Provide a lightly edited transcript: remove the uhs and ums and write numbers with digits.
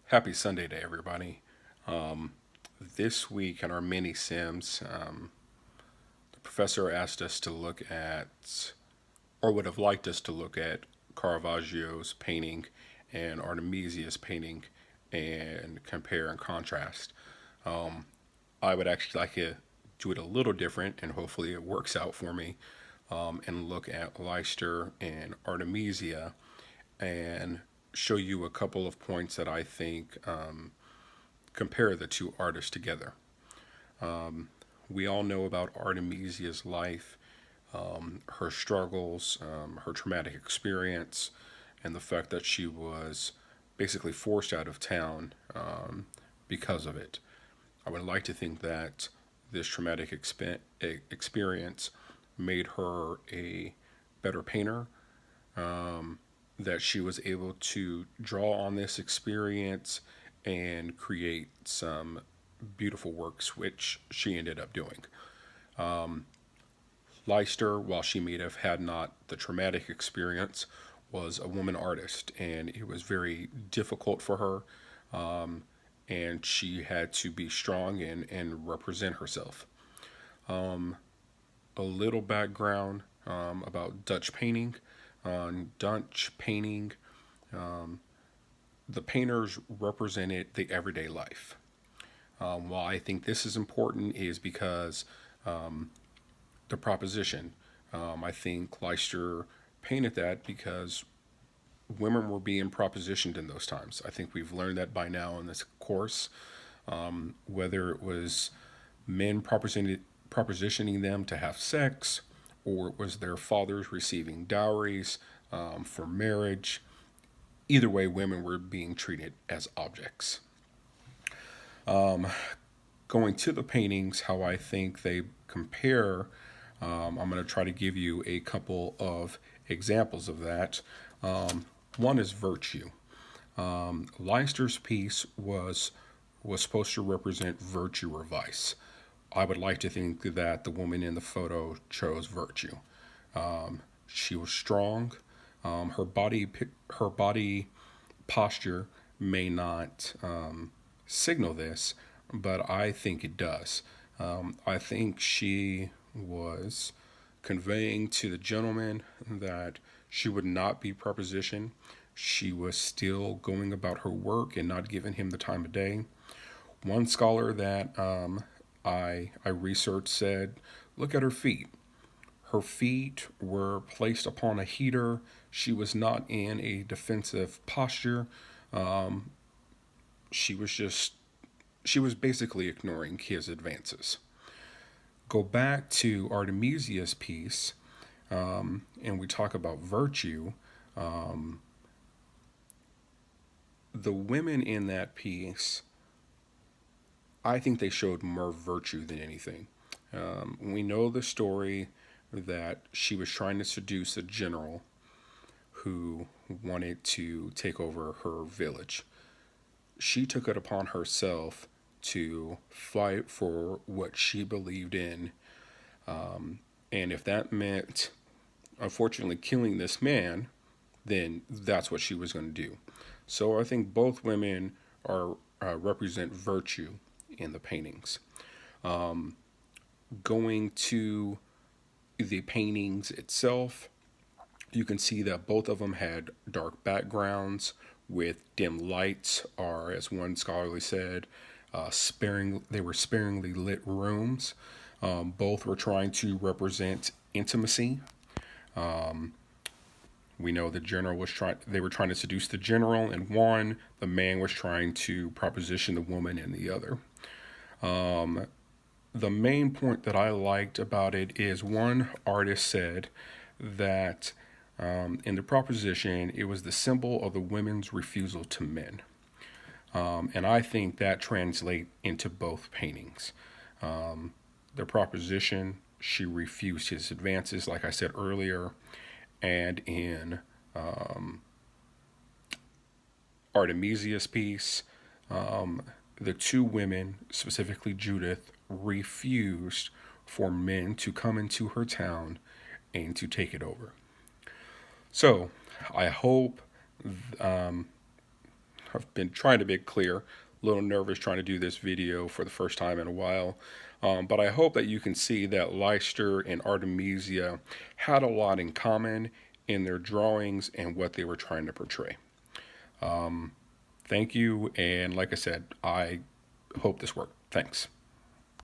Happy Sunday to everybody. This week in our mini Sims, the professor asked us to look at, or would have liked us to look at, Caravaggio's painting and Artemisia's painting and compare and contrast. I would actually like to do it a little different, and hopefully it works out for me, and look at Leicester and Artemisia and show you a couple of points that I think compare the two artists together. We all know about Artemisia's life, her struggles, her traumatic experience, and the fact that she was basically forced out of town because of it. I would like to think that this traumatic experience made her a better painter, that she was able to draw on this experience and create some beautiful works, which she ended up doing. Leicester, while she may have had not the traumatic experience, was a woman artist, and it was very difficult for her, and she had to be strong and represent herself. A little background about Dutch painting. On Dutch painting, the painters represented the everyday life. Why I think this is important is because the proposition. I think Leicester painted that because women were being propositioned in those times. I think we've learned that by now in this course, whether it was men propositioning them to have sex, or it was their fathers receiving dowries for marriage. Either way, women were being treated as objects. Going to the paintings, how I think they compare, I'm going to try to give you a couple of examples of that. One is virtue. Leicester's piece was supposed to represent virtue or vice. I would like to think that the woman in the photo chose virtue. She was strong. Her body posture may not signal this, but I think it does. I think she was conveying to the gentleman that she would not be propositioned. She was still going about her work and not giving him the time of day. One scholar that I researched said, look at her feet. Her feet were placed upon a heater. She was not in a defensive posture. Um, she was just she was basically ignoring his advances. Go back to Artemisia's piece, and we talk about virtue. Um, the women in that piece, I think they showed more virtue than anything. We know the story that she was trying to seduce a general who wanted to take over her village. She took it upon herself to fight for what she believed in. And if that meant, unfortunately, killing this man, then that's what she was going to do. So I think both women are represent virtue in the paintings. Going to the paintings itself, you can see that both of them had dark backgrounds with dim lights, or as one scholarly said, they were sparingly lit rooms. Both were trying to represent intimacy. We know the general was trying; they were trying to seduce the general in one. The man was trying to proposition the woman in the other. The main point that I liked about it is one artist said that in the proposition, it was the symbol of the women's refusal to men. And I think that translates into both paintings. The proposition, she refused his advances, like I said earlier, and in Artemisia's piece, the two women, specifically Judith, refused for men to come into her town and to take it over. So I hope I've been trying to be clear, a little nervous trying to do this video for the first time in a while. But I hope that you can see that Leicester and Artemisia had a lot in common in their drawings and what they were trying to portray. Thank you, and like I said, I hope this worked. Thanks.